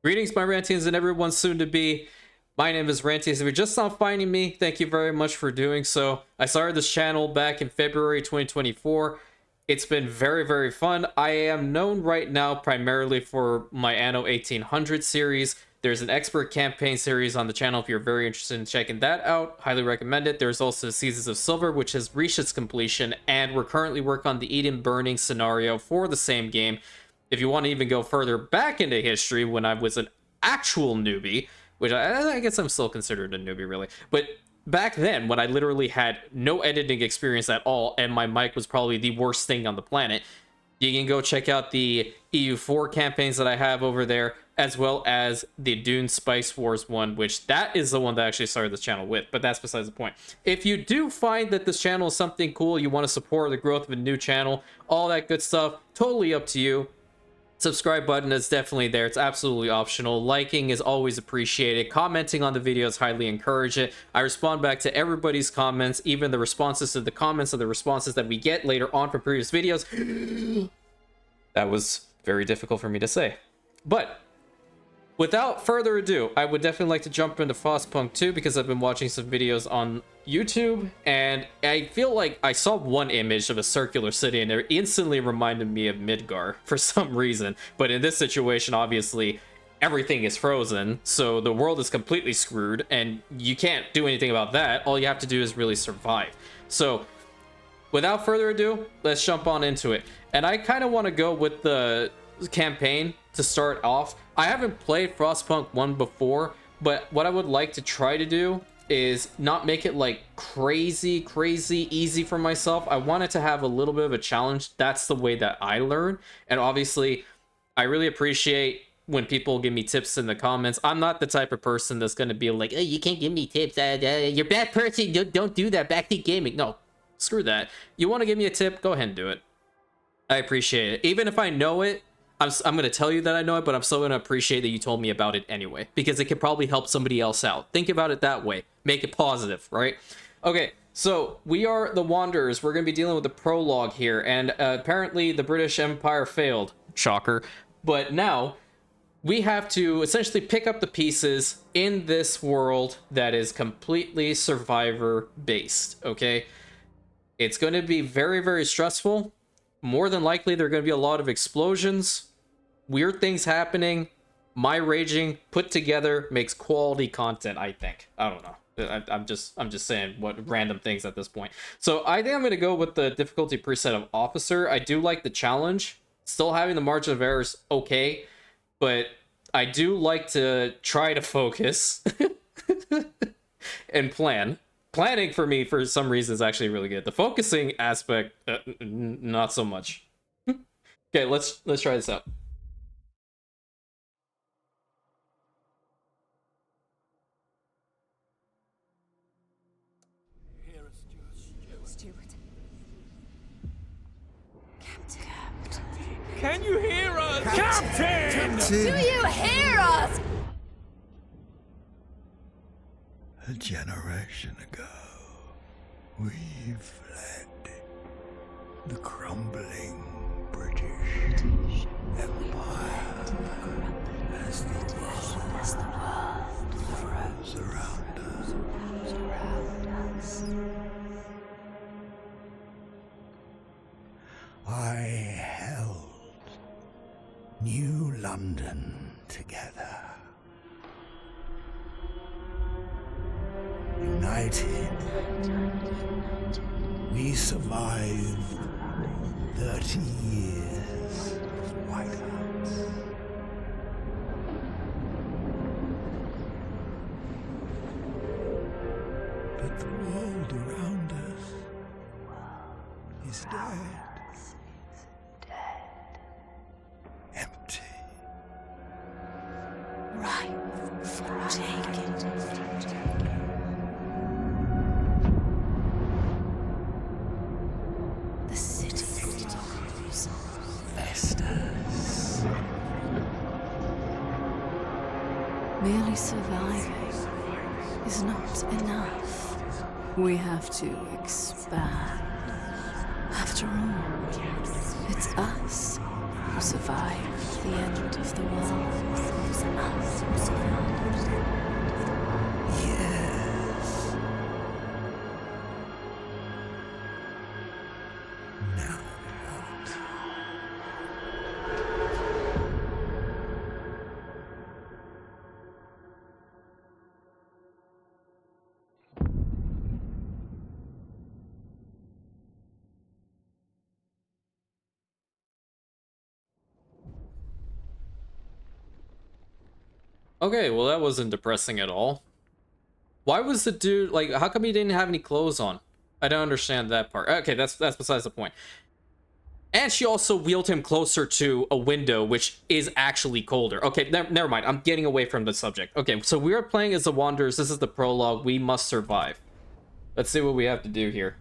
Greetings, my Rantians and everyone soon to be. My name is Rantians. If you're just now finding me, thank you very much for doing so. I started this channel back in February 2024. It's been very, very fun. I am known right now primarily for my Anno 1800 series. There's an expert campaign series on the channel if you're very interested in checking that out. Highly recommend it. There's also Seasons of Silver, which has reached its completion, and we're currently working on the Eden Burning scenario for the same game. If you want to even go further back into history, when I was an actual newbie, which I guess I'm still considered a newbie, really. But back then, when I literally had no editing experience at all, and my mic was probably the worst thing on the planet, you can go check out the EU4 campaigns that I have over there, as well as the Dune Spice Wars one, which that is the one that I actually started this channel with, but that's besides the point. If you do find that this channel is something cool, you want to support the growth of a new channel, all that good stuff, totally up to you. Subscribe button is definitely there. It's absolutely optional. Liking is always appreciated. Commenting on the videos highly encourage it. I respond back to everybody's comments, even the responses to the comments of the responses that we get later on from previous videos. That was very difficult for me to say. But without further ado, I would definitely like to jump into Frostpunk 2 because I've been watching some videos on YouTube, and I feel like I saw one image of a circular city and it instantly reminded me of Midgar for some reason. But in this situation, obviously, everything is frozen, so the world is completely screwed, and you can't do anything about that. All you have to do is really survive. So, without further ado, let's jump on into it. And I kind of want to go with the campaign to start off. I haven't played Frostpunk 1 before, but what I would like to try to do is not make it like crazy easy for myself. I want it to have a little bit of a challenge. That's the way that I learn. And obviously, I really appreciate when people give me tips in the comments. I'm not the type of person that's going to be like, oh, you can't give me tips. You're a bad person. Don't do that. Backseat gaming. No, screw that. You want to give me a tip? Go ahead and do it. I appreciate it. Even if I know it, I'm going to tell you that I know it, but I'm still going to appreciate that you told me about it anyway, because it could probably help somebody else out. Think about it that way. Make it positive, right? Okay, so we are the Wanderers. We're going to be dealing with the prologue here, and apparently the British Empire failed. Shocker. But now we have to essentially pick up the pieces in this world that is completely survivor-based, okay? It's going to be very, very stressful. More than likely, there are going to be a lot of explosions, weird things happening. My raging put together makes quality content, I think. I don't know. I'm just saying what random things at this point. So I think I'm going to go with the difficulty preset of Officer. I do like the challenge. Still having the margin of error is okay, but I do like to try to focus and plan. Planning for me, for some reason, is actually really good. The focusing aspect, not so much. Okay, let's try this out. Steward. Captain. Can you hear us? Captain! Do you hear us? A generation ago, we fled the crumbling British Empire as the world froze around us. I held New London together. United, we survived 30 years of whiteouts. But the world around us is dead. Empty. Right for taking. The city grows. Festers. Merely surviving is not enough. We have to expand. After all, it's us who survive the end of the world. It's us who survived. Yes. Now what? Okay, well that wasn't depressing at all. Why was the dude like? How come he didn't have any clothes on? I don't understand that part. Okay, that's besides the point. And she also wheeled him closer to a window, which is actually colder. Okay, never mind. I'm getting away from the subject. Okay, so we are playing as the Wanderers. This is the prologue. We must survive. Let's see what we have to do here.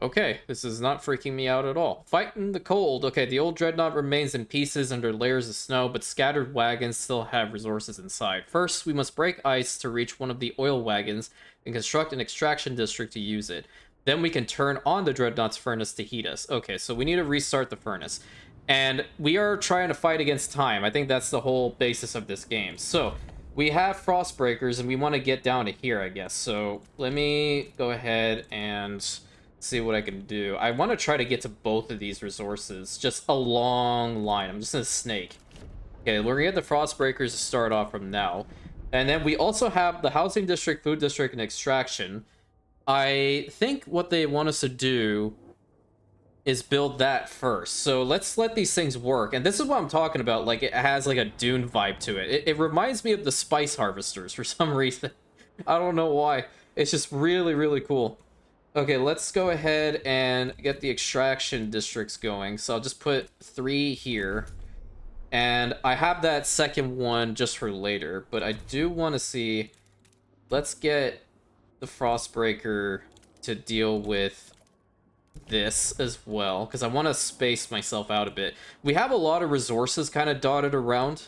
Okay, this is not freaking me out at all. Fighting the cold. Okay, the old dreadnought remains in pieces under layers of snow, but scattered wagons still have resources inside. First, we must break ice to reach one of the oil wagons and construct an extraction district to use it. Then we can turn on the dreadnought's furnace to heat us. Okay, so we need to restart the furnace. And we are trying to fight against time. I think that's the whole basis of this game. So, we have Frostbreakers, and we want to get down to here, I guess. So, let me go ahead and see what I can do. I want to try to get to both of these resources. Just a long line. I'm just gonna snake. Okay, we're gonna get the Frostbreakers to start off from now. And then we also have the housing district, food district, and extraction. I think what they want us to do is build that first. So let's let these things work. And this is what I'm talking about. Like, it has like a Dune vibe to it. It reminds me of the spice harvesters for some reason. I don't know why. It's just really, really cool. Okay, let's go ahead and get the extraction districts going. So I'll just put 3 here. And I have that second one just for later. But I do want to see... Let's get the Frostbreaker to deal with this as well. Because I want to space myself out a bit. We have a lot of resources kind of dotted around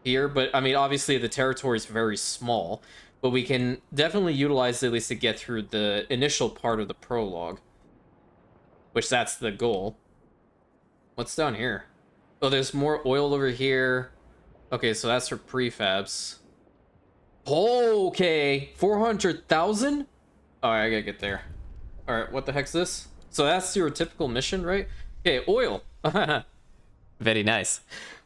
here. But, I mean, obviously the territory is very small. But we can definitely utilize it at least to get through the initial part of the prologue. Which that's the goal. What's down here? Oh, there's more oil over here. Okay, so that's for prefabs. Okay, 400,000? Alright, I gotta get there. Alright, what the heck's this? So that's your typical mission, right? Okay, oil. Very nice.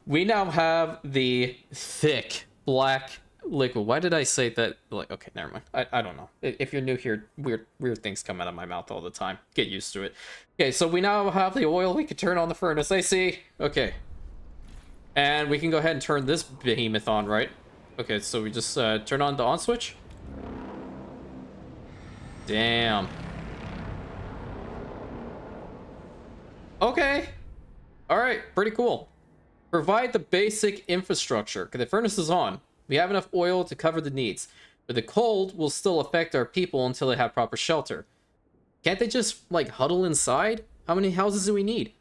We now have the thick black liquid. Why did I say that? Like, okay, never mind. I don't know. If you're new here, weird things come out of my mouth all the time. Get used to it. Okay, so we now have the oil. We can turn on the furnace. I see. Okay. And we can go ahead and turn this behemoth on, right? Okay, so we just turn on the on switch. Damn. Okay. All right, pretty cool. Provide the basic infrastructure. Okay, the furnace is on. We have enough oil to cover the needs, but the cold will still affect our people until they have proper shelter. Can't they just, like, huddle inside? How many houses do we need?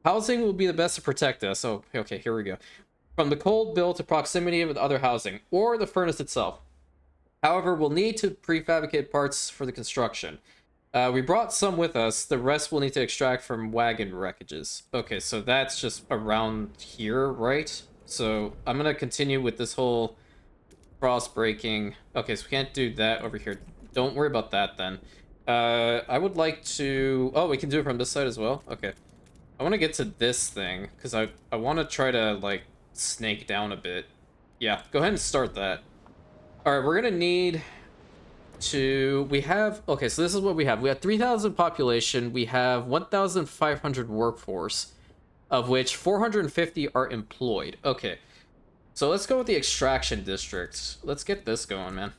Housing will be the best to protect us. Oh, okay, here we go. From the cold build to proximity with other housing, or the furnace itself. However, we'll need to prefabricate parts for the construction. We brought some with us. The rest we'll need to extract from wagon wreckages. Okay, so that's just around here, right? So I'm going to continue with this whole frost breaking. Okay, so we can't do that over here. Don't worry about that then. I would like to... Oh, we can do it from this side as well? Okay. I want to get to this thing, because I want to try to, like, snake down a bit. Yeah, go ahead and start that. Alright, we're going to need to... We have... Okay, so this is what we have. We have 3,000 population. We have 1,500 workforce, of which 450 are employed. Okay, so let's go with the extraction district. Let's get this going, man.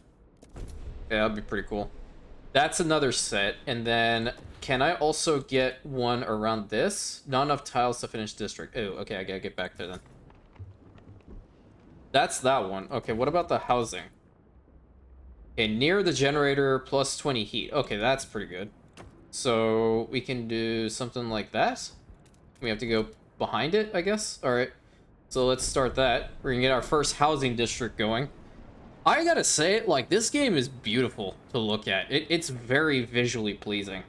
Yeah, that'd be pretty cool. That's another set. And then, can I also get one around this? Not enough tiles to finish district. Oh, okay, I gotta get back there then. That's that one. Okay, what about the housing? Okay, near the generator, plus 20 heat. Okay, that's pretty good. So, we can do something like that. We have to go behind it, I guess? Alright. So let's start that. We're gonna get our first housing district going. I gotta say, like, this game is beautiful to look at. It's very visually pleasing.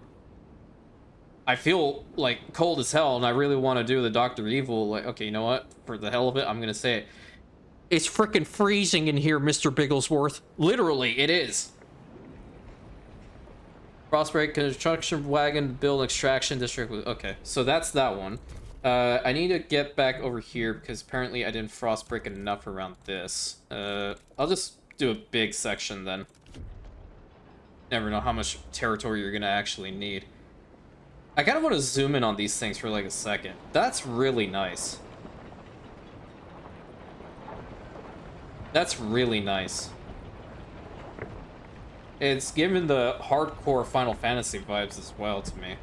I feel, like, cold as hell, and I really want to do the Dr. Evil. Like, okay, you know what? For the hell of it, I'm gonna say it. It's freaking freezing in here, Mr. Bigglesworth. Literally, it is. Frostbreak construction wagon build extraction district. Okay, so that's that one. I need to get back over here because apparently I didn't frostbreak enough around this. I'll just do a big section then. Never know how much territory you're gonna actually need. I kind of want to zoom in on these things for like a second. That's really nice. That's really nice. It's given the hardcore Final Fantasy vibes as well to me.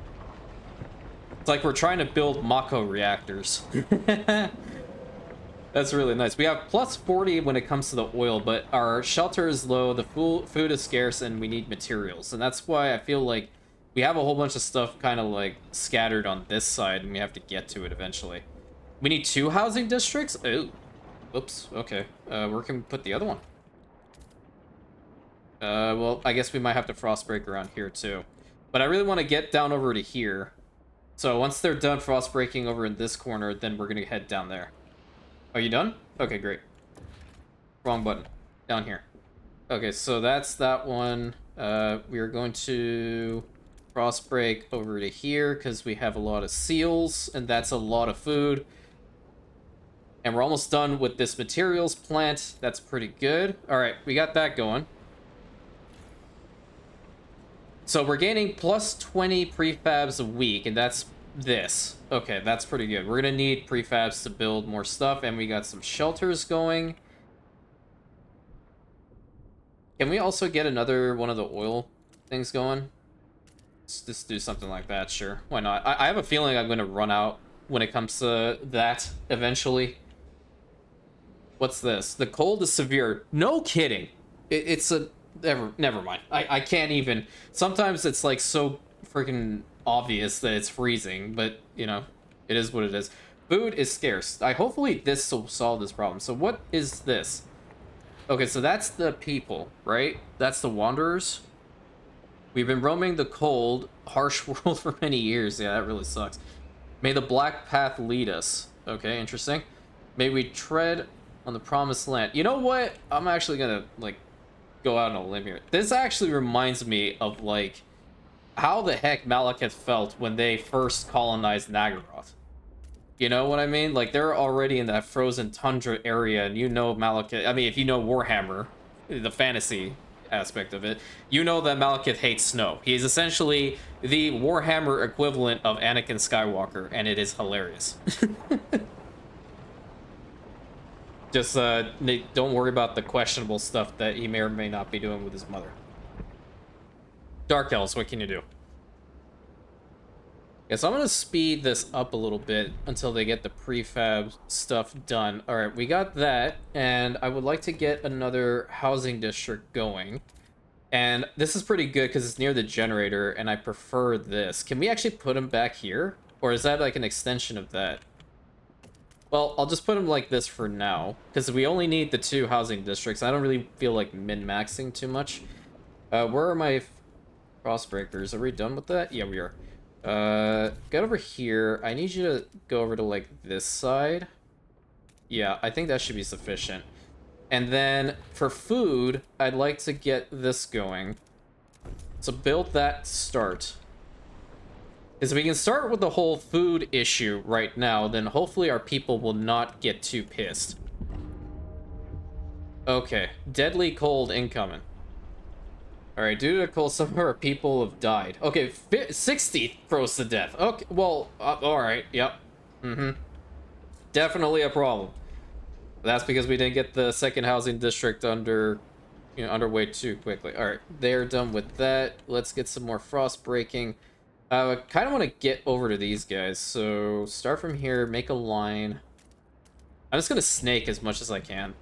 It's like we're trying to build Mako reactors. That's really nice. We have plus 40 when it comes to the oil, but our shelter is low, the food is scarce, and we need materials. And that's why I feel like we have a whole bunch of stuff kind of like scattered on this side, and we have to get to it eventually. We need 2 housing districts? Oh, oops, okay. Where can we put the other one? Well, I guess we might have to frostbreak around here too. But I really want to get down over to here. So once they're done frostbreaking over in this corner, then we're going to head down there. Are you done? Okay, great. Wrong button. Down here. Okay, so that's that one. We are going to frostbreak over to here because we have a lot of seals, and that's a lot of food. And we're almost done with this materials plant. That's pretty good. All right, we got that going. So we're gaining plus 20 prefabs a week, and that's this. Okay, that's pretty good. We're gonna need prefabs to build more stuff, and we got some shelters going. Can we also get another one of the oil things going? Let's just do something like that, sure. Why not? I have a feeling I'm gonna run out when it comes to that eventually. What's this? The cold is severe. No kidding. It's a... Never mind. I can't even... Sometimes it's like so freaking obvious that it's freezing, but, you know, it is what it is. Food is scarce. Hopefully this will solve this problem. So what is this? Okay, so that's the people, right? That's the wanderers. We've been roaming the cold, harsh world for many years. Yeah, that really sucks. May the black path lead us. Okay, interesting. May we tread on the promised land. You know what? I'm actually gonna, like, go out on a limb here. This actually reminds me of, like, how the heck Malekith felt when they first colonized Nagaroth. You know what I mean? Like, they're already in that frozen tundra area, and you know Malekith... I mean, if you know Warhammer, the fantasy aspect of it, you know that Malekith hates snow. He is essentially the Warhammer equivalent of Anakin Skywalker, and it is hilarious. Just, don't worry about the questionable stuff that he may or may not be doing with his mother. Dark Elves, what can you do? Yeah, so I'm gonna speed this up a little bit until they get the prefab stuff done. Alright, we got that, and I would like to get another housing district going. And this is pretty good because it's near the generator, and I prefer this. Can we actually put them back here? Or is that like an extension of that? Well, I'll just put them like this for now, because we only need the 2 housing districts. I don't really feel like min-maxing too much. Where are my frostbreakers? Are we done with that? Yeah, we are. Get over here. I need you to go over to, like, this side. Yeah, I think that should be sufficient. And then, for food, I'd like to get this going. So build that to start. Because if we can start with the whole food issue right now, then hopefully our people will not get too pissed. Okay, deadly cold incoming. Alright, due to the cold, some of our people have died. Okay, 60 froze to death. Okay, well, alright, yep. Definitely a problem. That's because we didn't get the second housing district under underway too quickly. All right, they're done with that. Let's get some more frost breaking. I kind of want to get over to these guys, so start from here, make a line. I'm just gonna snake as much as I can.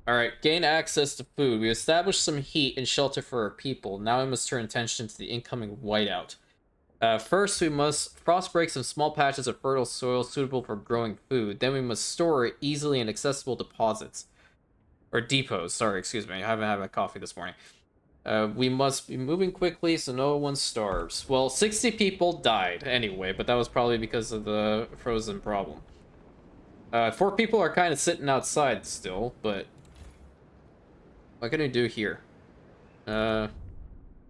Alright, gain access to food. We established some heat and shelter for our people. Now we must turn attention to the incoming whiteout. First, we must frost break some small patches of fertile soil suitable for growing food. Then we must store it easily in accessible deposits. Or depots, sorry, excuse me. I haven't had my coffee this morning. We must be moving quickly so no one starves. Well, 60 people died anyway, but that was probably because of the frozen problem. 4 people are kind of sitting outside still, but... what can I do here?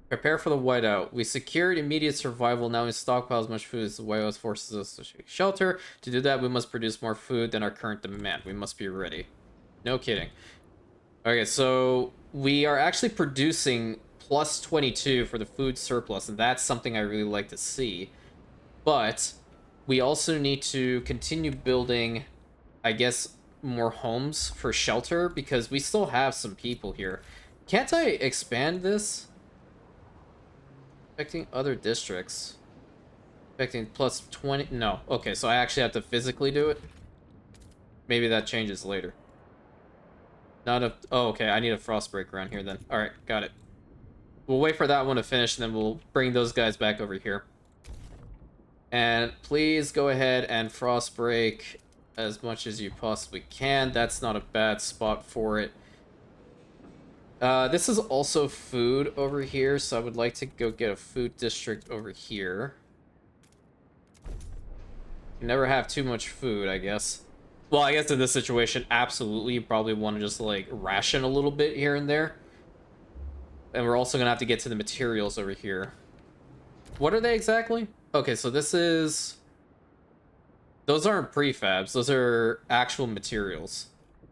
Prepare for the whiteout. We secured immediate survival. Now we stockpile as much food as the whiteout forces us to take shelter. To do that, we must produce more food than our current demand. We must be ready. No kidding. Okay, so we are actually producing plus 22 for the food surplus, and that's something I really like to see. But we also need to continue building, I guess, more homes for shelter, because we still have some people here. Can't I expand this? Affecting other districts. Affecting plus 20. No. Okay, so I actually have to physically do it. Maybe that changes later. Not a... oh, okay. I need a frost break around here then. Alright, got it. We'll wait for that one to finish, and then we'll bring those guys back over here. And please go ahead and frost break as much as you possibly can. That's not a bad spot for it. This is also food over here, so I would like to go get a food district over here. You never have too much food, I guess. Well, I guess in this situation, absolutely, you probably want to just, like, ration a little bit here and there. And we're also going to have to get to the materials over here. What are they exactly? Okay, so this is... those aren't prefabs. Those are actual materials.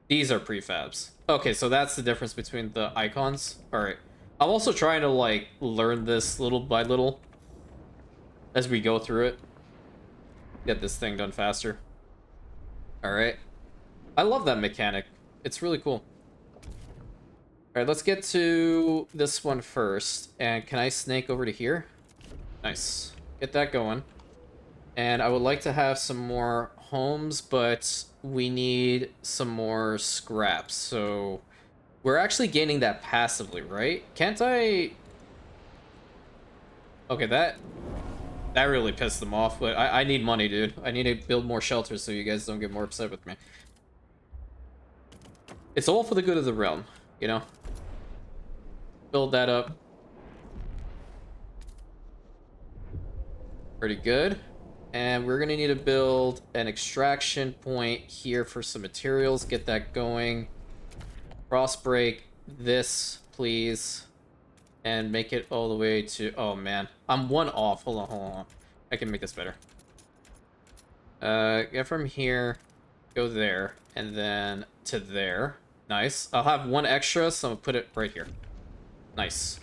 These are prefabs. Okay, so that's the difference between the icons. Alright. I'm also trying to, like, learn this little by little as we go through it. Get this thing done faster. Alright. I love that mechanic. It's really cool. Alright, let's get to this one first. And can I snake over to here? Nice. Get that going. And I would like to have some more homes, but we need some more scraps. So we're actually gaining that passively, right? Can't I... okay, that really pissed them off, but I need money, dude. I need to build more shelters so you guys don't get more upset with me. It's all for the good of the realm, you know? Build that up. Pretty good. And we're gonna need to build an extraction point here for some materials. Get that going. Frost break this, please. And make it all the way to... oh, man. I'm one off. Hold on. I can make this better. Get from here. Go there. And then to there. Nice. I'll have one extra, so I'm gonna put it right here. Nice.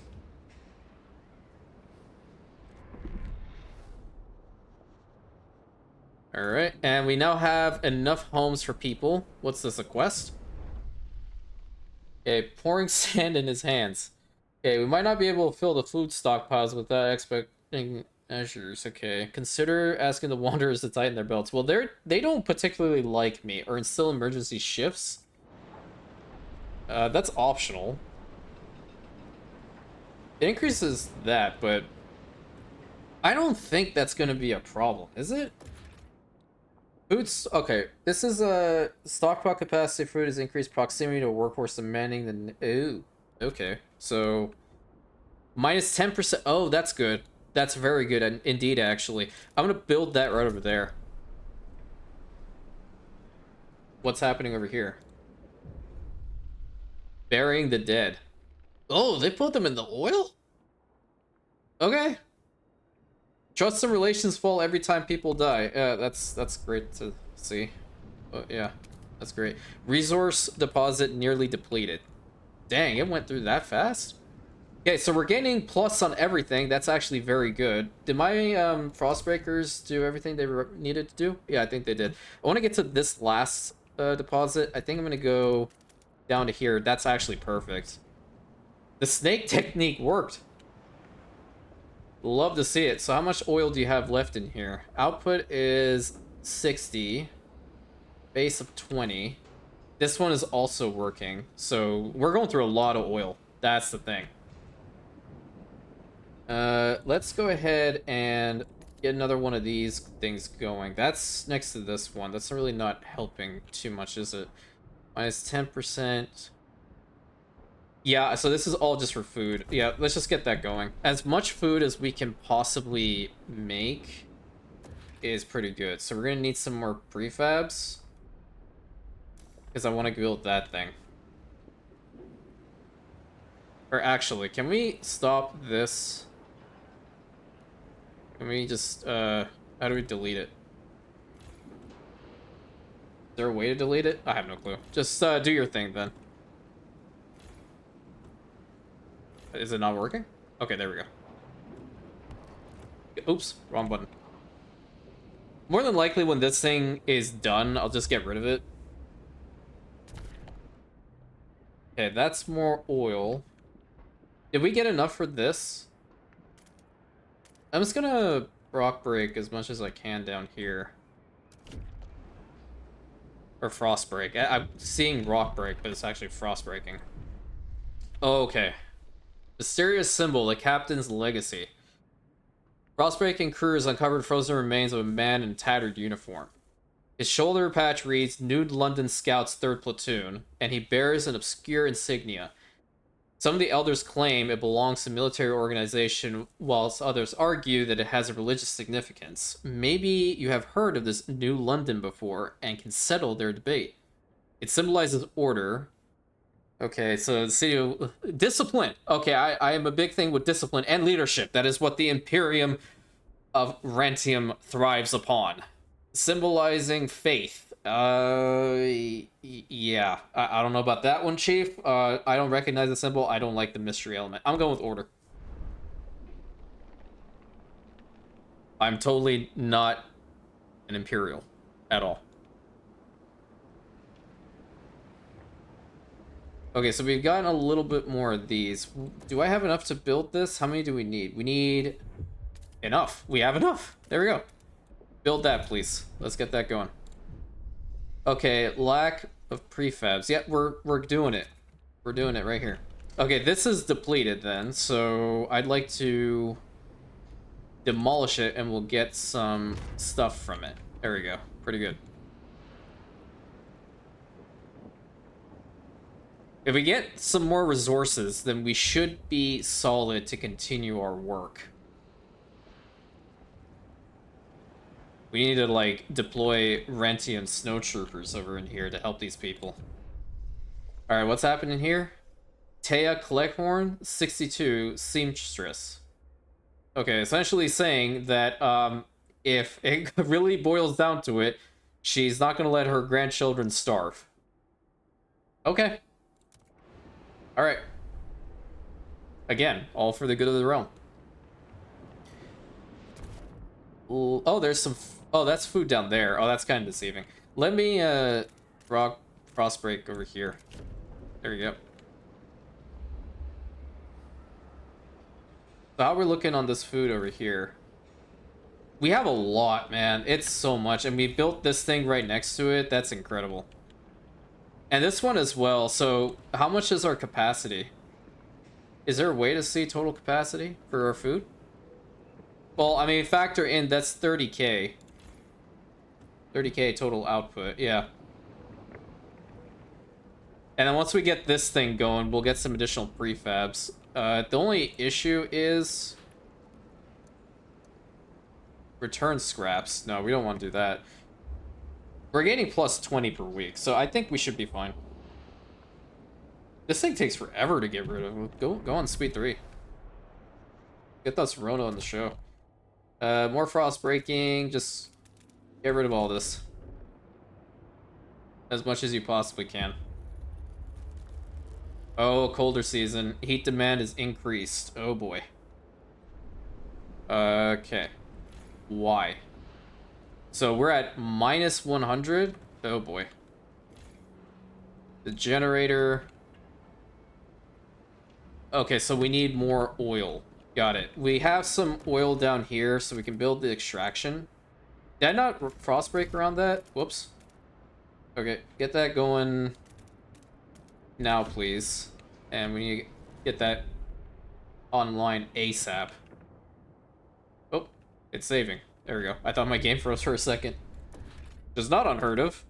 Alright, and we now have enough homes for people. What's this, a quest? Okay, pouring sand in his hands. Okay, we might not be able to fill the food stockpiles without expecting measures. Okay, consider asking the wanderers to tighten their belts. Well, they don't particularly like me or instill emergency shifts. That's optional. It increases that, but I don't think that's going to be a problem, is it? Food's okay. This is a stockpile capacity. Food is increased proximity to a workforce demanding the. Ooh, okay. So minus 10%. Oh, that's good. That's very good, and indeed, actually, I'm gonna build that right over there. What's happening over here? Burying the dead. Oh, they put them in the oil? Okay. Trust and relations fall every time people die. Yeah, that's great to see. Yeah, that's great. Resource deposit nearly depleted. Dang, it went through that fast? Okay, so we're gaining plus on everything. That's actually very good. Did my Frostbreakers do everything they needed to do? Yeah, I think they did. I want to get to this last deposit. I think I'm gonna go down to here. That's actually perfect. The snake technique worked. Love to see it. So how much oil do you have left in here? Output is 60. Base of 20. This one is also working. So we're going through a lot of oil. That's the thing. Let's go ahead and get another one of these things going. That's next to this one. That's really not helping too much, is it? Minus 10%. Yeah, so this is all just for food. Yeah, let's just get that going. As much food as we can possibly make is pretty good. So we're gonna need some more prefabs, because I want to build that thing. Or actually, can we stop this? Can we just, how do we delete it? Is there a way to delete it? I have no clue. Just, do your thing, then. Is it not working? Okay, there we go. Oops, wrong button. More than likely, when this thing is done, I'll just get rid of it. Okay, that's more oil. Did we get enough for this? I'm just gonna rock break as much as I can down here. Or frost break. I'm seeing rock break, but it's actually frost breaking. Okay. Mysterious symbol, the captain's legacy. Frostbreaking crews uncovered frozen remains of a man in tattered uniform. His shoulder patch reads Nude London Scouts 3rd Platoon, and he bears an obscure insignia. Some of the elders claim it belongs to a military organization, whilst others argue that it has a religious significance. Maybe you have heard of this New London before and can settle their debate. It symbolizes order. Okay, so the city of discipline. Okay, I am a big thing with discipline and leadership. That is what the Imperium of Rantium thrives upon. Symbolizing faith. Yeah. I don't know about that one, Chief. I don't recognize the symbol. I don't like the mystery element. I'm going with order. I'm totally not an Imperial at all. Okay, so we've gotten a little bit more of these. Do I have enough to build this? How many do we need? We need enough. We have enough. There we go. Build that, please. Let's get that going. Okay, lack of prefabs. Yeah, we're doing it. We're doing it right here. Okay, this is depleted then, so I'd like to demolish it and we'll get some stuff from it. There we go. Pretty good. If we get some more resources, then we should be solid to continue our work. We need to, like, deploy Rentian snowtroopers over in here to help these people. Alright, what's happening here? Taya Cleghorn, 62, seamstress. Okay, essentially saying that, if it really boils down to it, she's not gonna let her grandchildren starve. Okay. Alright. Again, all for the good of the realm. Oh, there's some... Oh, that's food down there. Oh, that's kind of deceiving. Let me, rock frostbreak over here. There we go. So how we're looking on this food over here. We have a lot, man. It's so much. And we built this thing right next to it. That's incredible. And this one as well. So how much is our capacity? Is there a way to see total capacity for our food? Well, I mean, factor in, that's 30k. 30k total output, yeah. And then once we get this thing going, we'll get some additional prefabs. The only issue is... return scraps. No, we don't want to do that. We're getting plus 20 per week, so I think we should be fine. This thing takes forever to get rid of. Go on speed 3. Get those Rona on the show. More frost breaking. Just get rid of all this. As much as you possibly can. Oh, colder season. Heat demand is increased. Oh boy. Okay. Why? So we're at minus 100. Oh boy. The generator. Okay, so we need more oil. Got it. We have some oil down here, so we can build the extraction. Did I not frostbreak around that? Whoops. Okay, get that going now, please. And we need to get that online ASAP. Oh, it's saving. There we go. I thought my game froze for a second. Which is not unheard of.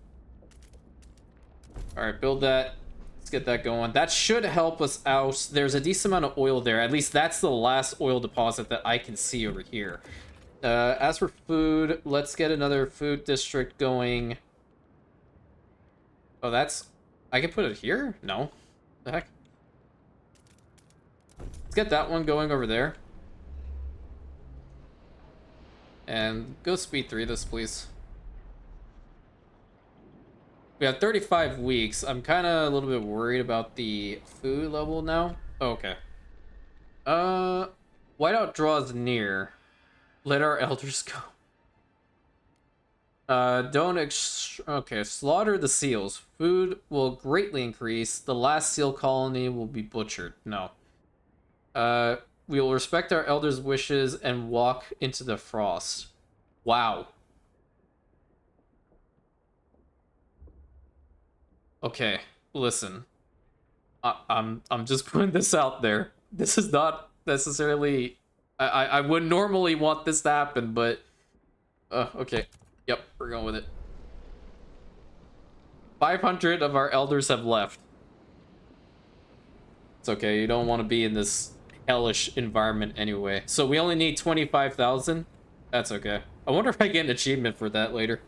Alright, build that. Let's get that going. That should help us out. There's a decent amount of oil there. At least that's the last oil deposit that I can see over here. As for food, let's get another food district going. Oh, that's... I can put it here? No. The heck? Let's get that one going over there. And go speed 3 this, please. We have 35 weeks. I'm kind of a little bit worried about the food level now. Oh, okay. Whiteout draws near. Let our elders go. Okay, slaughter the seals. Food will greatly increase. The last seal colony will be butchered. No. We will respect our elders' wishes and walk into the frost. Wow. Okay, listen. I'm just putting this out there. This is not necessarily... I would normally want this to happen, but... okay. Yep, we're going with it. 500 of our elders have left. It's okay, you don't want to be in this hellish environment anyway. So we only need 25,000? That's okay. I wonder if I get an achievement for that later.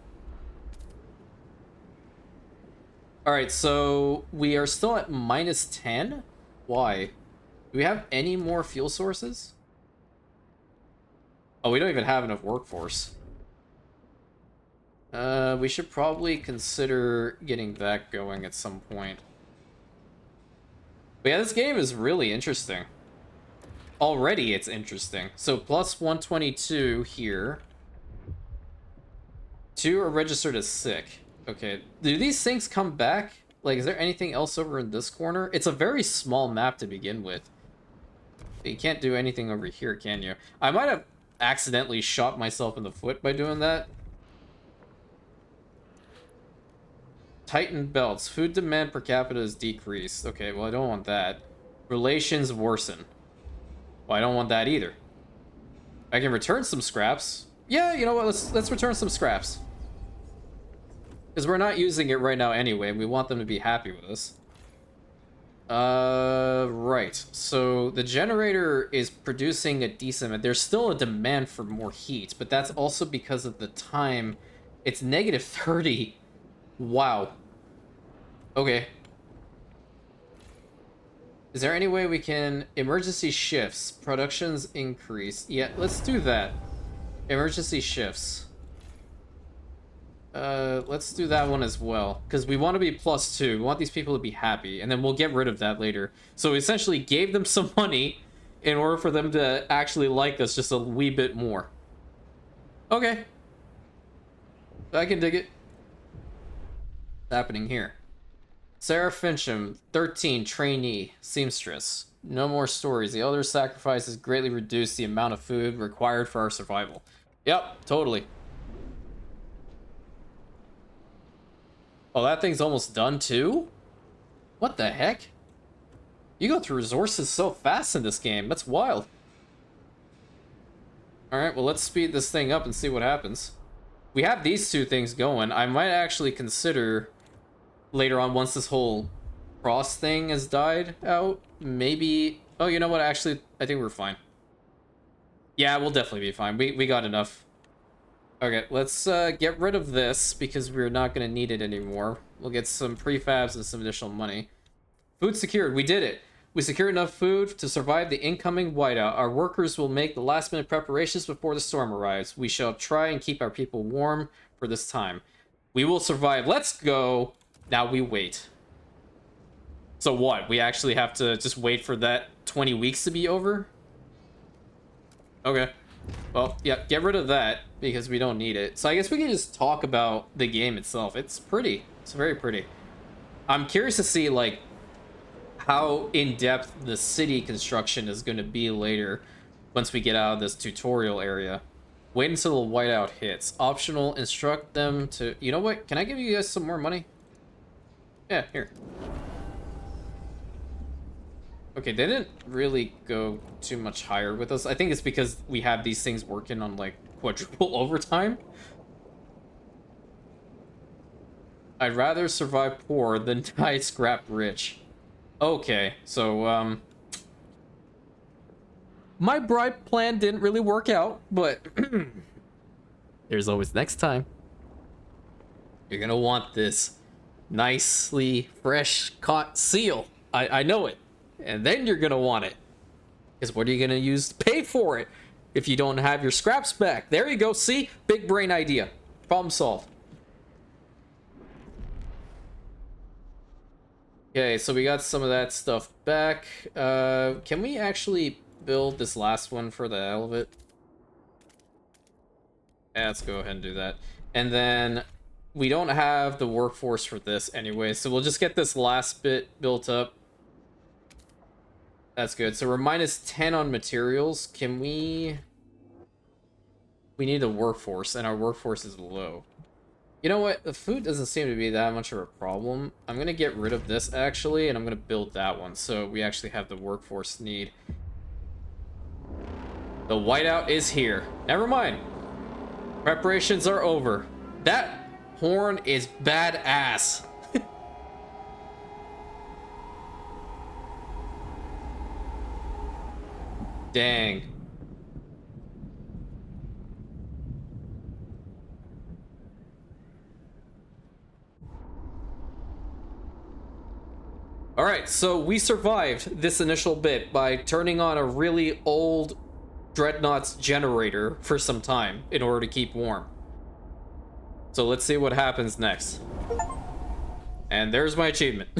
Alright, so we are still at minus 10? Why? Do we have any more fuel sources? Oh, we don't even have enough workforce. We should probably consider getting that going at some point. But yeah, this game is really interesting. Already it's interesting. So plus 122 here. 2 are registered as sick. Okay, do these things come back? Like, is there anything else over in this corner? It's a very small map to begin with. You can't do anything over here, can you? I might have accidentally shot myself in the foot by doing that. Tighten belts. Food demand per capita is decreased. Okay, well, I don't want that. Relations worsen. Well, I don't want that either. I can return some scraps. Yeah, you know what? Let's return some scraps. Because we're not using it right now anyway. We want them to be happy with us. Right. So the generator is producing a decent amount. There's still a demand for more heat, but that's also because of the time. It's negative 30. Wow. Okay. Is there any way we can... Emergency shifts. Productions increase. Yeah, let's do that. Emergency shifts. Let's do that one as well. Because we want to be +2. We want these people to be happy. And then we'll get rid of that later. So we essentially gave them some money in order for them to actually like us just a wee bit more. Okay. I can dig it. What's happening here? Sarah Fincham, 13, trainee, seamstress. No more stories. The elder sacrifice has greatly reduced the amount of food required for our survival. Yep, totally. Oh, that thing's almost done too? What the heck? You go through resources so fast in this game. That's wild. Alright, well, let's speed this thing up and see what happens. We have these two things going. I might actually consider later on, once this whole cross thing has died out, maybe... Oh, you know what? Actually, I think we're fine. Yeah, we'll definitely be fine. We got enough. Okay, let's get rid of this because we're not going to need it anymore. We'll get some prefabs and some additional money. Food secured. We did it. We secured enough food to survive the incoming whiteout. Our workers will make the last-minute preparations before the storm arrives. We shall try and keep our people warm for this time. We will survive. Let's go. Now we wait. So what? We actually have to just wait for that 20 weeks to be over? Okay. Well, yeah, get rid of that because we don't need it. So I guess we can just talk about the game itself. It's pretty. It's very pretty. I'm curious to see like how in-depth the city construction is going to be later once we get out of this tutorial area. Wait until the whiteout hits. Optional, instruct them to... You know what? Can I give you guys some more money? Yeah, here. Okay, they didn't really go too much higher with us. I think it's because we have these things working on like quadruple overtime. I'd rather survive poor than die scrap rich. Okay, so, my bribe plan didn't really work out, but there's always next time. You're gonna want this nicely fresh caught seal. I know it. And then you're gonna want it. Because what are you gonna use to pay for it if you don't have your scraps back? There you go, see? Big brain idea. Problem solved. Okay, so we got some of that stuff back. Can we actually build this last one for the hell of it? Yeah, let's go ahead and do that. And then we don't have the workforce for this anyway, so we'll just get this last bit built up. That's good. So we're -10 on materials. Can we... We need a workforce, and our workforce is low. You know what? The food doesn't seem to be that much of a problem. I'm going to get rid of this, actually, and I'm going to build that one, so we actually have the workforce need. The whiteout is here. Never mind. Preparations are over. That horn is badass. Dang. Alright, so we survived this initial bit by turning on a really old Dreadnought's generator for some time in order to keep warm. So let's see what happens next. And there's my achievement.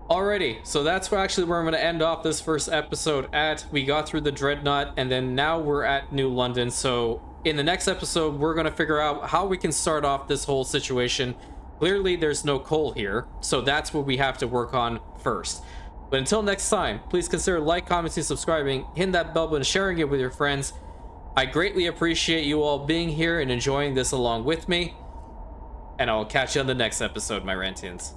Alrighty, so that's actually where I'm going to end off this first episode at. We got through the Dreadnought, and then now we're at New London. So in the next episode, we're going to figure out how we can start off this whole situation. Clearly, there's no coal here, so that's what we have to work on first. But until next time, please consider like, commenting, subscribing, hitting that bell button, sharing it with your friends. I greatly appreciate you all being here and enjoying this along with me. And I'll catch you on the next episode, my Rantians.